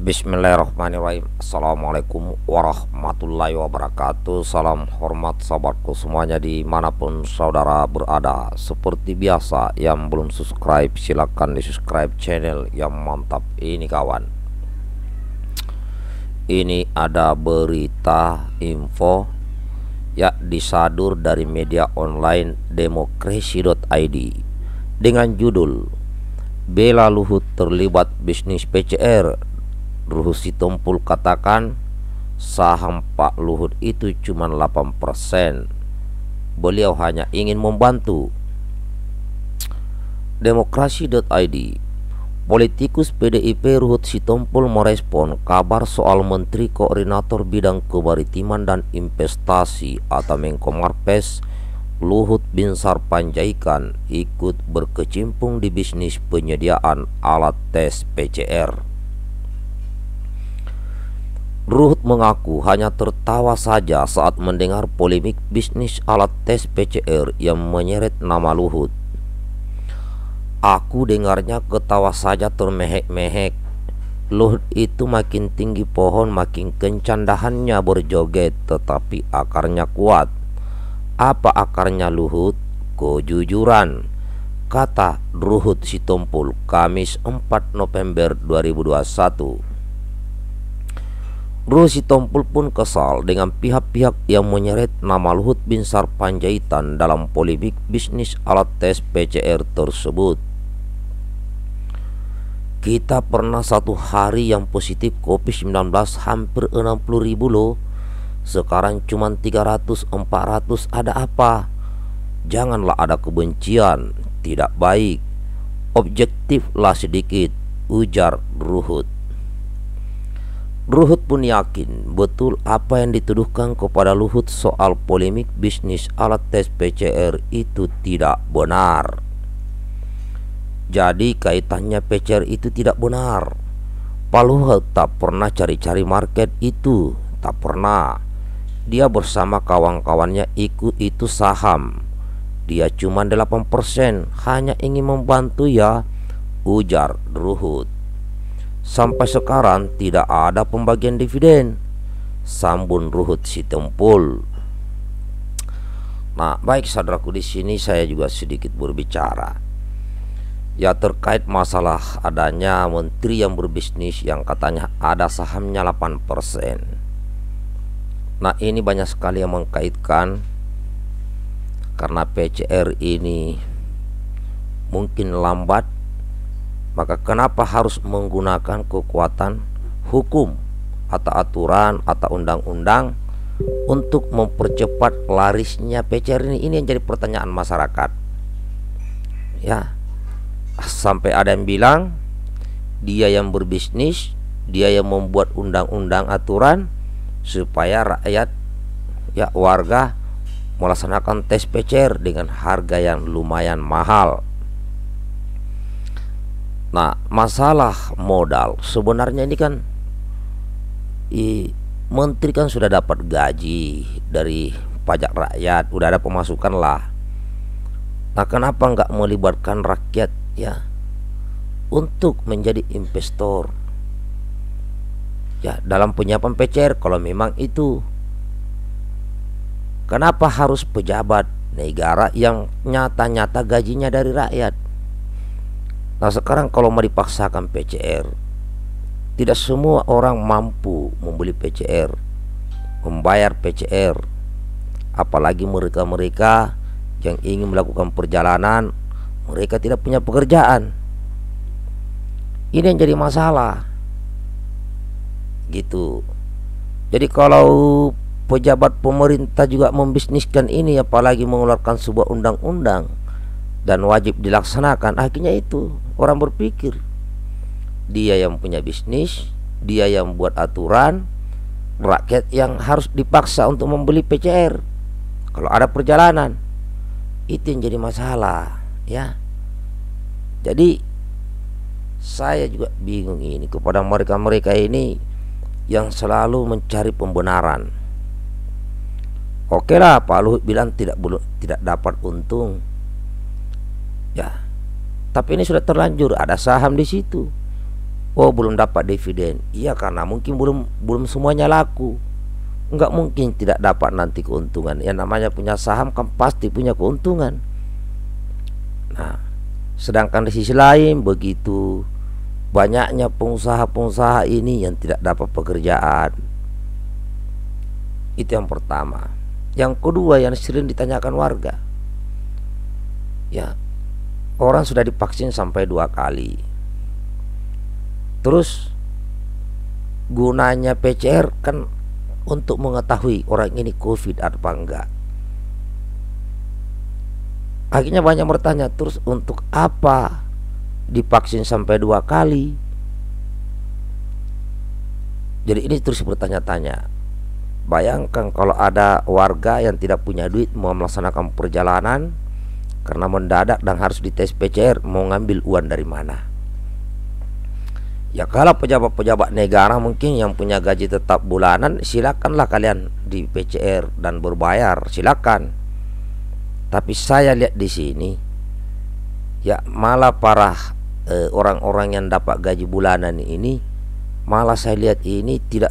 Bismillahirrahmanirrahim. Assalamualaikum warahmatullahi wabarakatuh. Salam hormat sahabatku semuanya dimanapun saudara berada. Seperti biasa, yang belum subscribe silahkan di subscribe channel yang mantap ini kawan. Ini ada berita info ya disadur dari media online demokrasi.id dengan judul Bela Luhut terlibat bisnis PCR. Ruhut Sitompul katakan saham Pak Luhut itu cuma 8%. Beliau hanya ingin membantu. Demokrasi.id. Politikus PDIP Ruhut Sitompul merespon kabar soal Menteri Koordinator Bidang Kemaritiman dan Investasi atau Menko Marves Luhut Binsar Panjaitan ikut berkecimpung di bisnis penyediaan alat tes PCR. Ruhut mengaku hanya tertawa saja saat mendengar polemik bisnis alat tes PCR yang menyeret nama Luhut. Aku dengarnya ketawa saja termehek-mehek. Luhut itu makin tinggi pohon makin kencang dahannya berjoget, tetapi akarnya kuat. Apa akarnya Luhut? Kejujuran, kata Ruhut Sitompul Kamis 4 November 2021. Ruhut Sitompul pun kesal dengan pihak-pihak yang menyeret nama Luhut Binsar Panjaitan dalam polemik bisnis alat tes PCR tersebut. Kita pernah satu hari yang positif COVID-19 hampir 60.000 loh. Sekarang cuma 300-400, ada apa? Janganlah ada kebencian, tidak baik. Objektiflah sedikit, ujar Ruhut. Ruhut pun yakin betul apa yang dituduhkan kepada Luhut soal polemik bisnis alat tes PCR itu tidak benar. Jadi kaitannya PCR itu tidak benar. Pak Luhut tak pernah cari-cari market itu, tak pernah. Dia bersama kawan-kawannya ikut itu saham. Dia cuma 8%, hanya ingin membantu ya, ujar Ruhut. Sampai sekarang tidak ada pembagian dividen, sambung Ruhut Sitompul. Nah, baik saudaraku, di sini saya juga sedikit berbicara ya terkait masalah adanya menteri yang berbisnis yang katanya ada sahamnya 8%. Nah, ini banyak sekali yang mengkaitkan karena PCR ini mungkin lambat, maka kenapa harus menggunakan kekuatan hukum atau aturan atau undang-undang untuk mempercepat larisnya PCR ini? Ini yang jadi pertanyaan masyarakat. Ya, sampai ada yang bilang dia yang berbisnis, dia yang membuat undang-undang aturan supaya rakyat ya warga melaksanakan tes PCR dengan harga yang lumayan mahal. Nah, masalah modal sebenarnya ini kan menteri kan sudah dapat gaji dari pajak rakyat, udah ada pemasukan lah. Nah, kenapa nggak melibatkan rakyat ya untuk menjadi investor ya dalam penyiapan PCR? Kalau memang itu, kenapa harus pejabat negara yang nyata-nyata gajinya dari rakyat? Nah, sekarang kalau mau dipaksakan PCR, tidak semua orang mampu membeli PCR, membayar PCR. Apalagi mereka-mereka yang ingin melakukan perjalanan, mereka tidak punya pekerjaan. Ini yang jadi masalah gitu. Jadi kalau pejabat pemerintah juga membisniskan ini, apalagi mengeluarkan sebuah undang-undang dan wajib dilaksanakan, akhirnya itu orang berpikir dia yang punya bisnis, dia yang buat aturan, rakyat yang harus dipaksa untuk membeli PCR kalau ada perjalanan. Itu yang jadi masalah ya. Jadi saya juga bingung ini kepada mereka-mereka ini yang selalu mencari pembenaran. Oke lah, Pak Luhut bilang tidak dapat untung ya, tapi ini sudah terlanjur ada saham di situ. Oh, belum dapat dividen. Iya, karena mungkin belum semuanya laku. Nggak mungkin tidak dapat nanti keuntungan. Yang namanya punya saham kan pasti punya keuntungan. Nah, sedangkan di sisi lain begitu banyaknya pengusaha-pengusaha ini yang tidak dapat pekerjaan. Itu yang pertama. Yang kedua yang sering ditanyakan warga, ya, orang sudah divaksin sampai 2 kali. Terus gunanya PCR kan untuk mengetahui orang ini COVID apa enggak. Akhirnya banyak bertanya, terus untuk apa divaksin sampai 2 kali? Jadi ini terus bertanya-tanya. Bayangkan kalau ada warga yang tidak punya duit mau melaksanakan perjalanan karena mendadak dan harus dites PCR, mau ngambil uang dari mana? Ya kalau pejabat-pejabat negara mungkin yang punya gaji tetap bulanan, silakanlah kalian di PCR dan berbayar, silakan. Tapi saya lihat di sini, ya malah para orang-orang yang dapat gaji bulanan ini, malah saya lihat ini tidak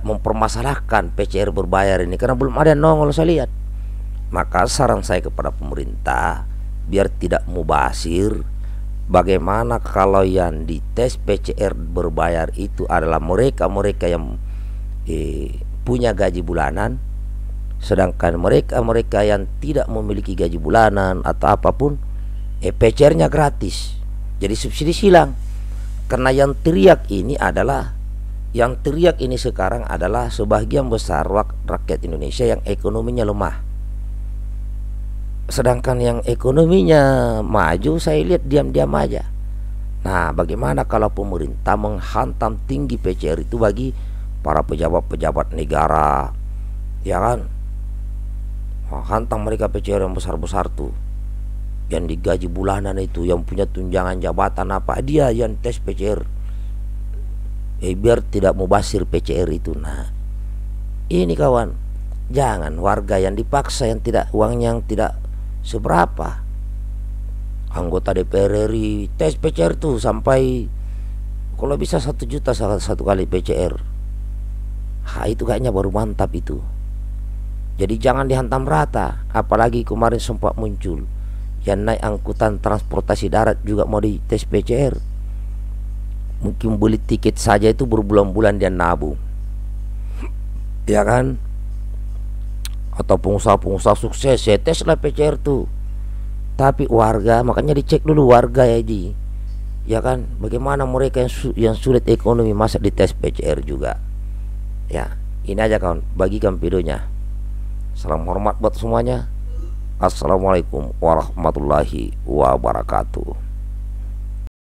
mempermasalahkan PCR berbayar ini karena belum ada yang nongol saya lihat. Maka saran saya kepada pemerintah, biar tidak mubazir, bagaimana kalau yang dites PCR berbayar itu adalah mereka-mereka yang punya gaji bulanan, sedangkan mereka-mereka yang tidak memiliki gaji bulanan atau apapun, PCR-nya gratis. Jadi subsidi silang. Karena yang teriak ini sekarang adalah sebagian besar rakyat Indonesia yang ekonominya lemah. Sedangkan yang ekonominya maju saya lihat diam-diam aja. Nah, bagaimana kalau pemerintah menghantam tinggi PCR itu bagi para pejabat-pejabat negara, ya kan? Menghantam mereka PCR yang besar-besar tuh, yang digaji bulanan itu, yang punya tunjangan jabatan apa, dia yang tes PCR, biar tidak mubazir PCR itu. Nah, ini kawan, jangan warga yang dipaksa, yang tidak, uangnya yang tidak seberapa. Anggota DPR RI tes PCR tuh sampai kalau bisa 1 juta satu kali PCR. Itu kayaknya baru mantap itu. Jadi jangan dihantam rata. Apalagi kemarin sempat muncul yang naik angkutan transportasi darat juga mau dites PCR. Mungkin beli tiket saja itu berbulan-bulan dia nabung, ya kan? Atau pengusaha-pengusaha sukses ya tes lah PCR tuh. Tapi warga, makanya dicek dulu warga ya Ji, ya kan? Bagaimana mereka yang sulit ekonomi masa dites PCR juga. Ya, ini aja kawan, bagikan videonya. Salam hormat buat semuanya. Assalamualaikum warahmatullahi wabarakatuh.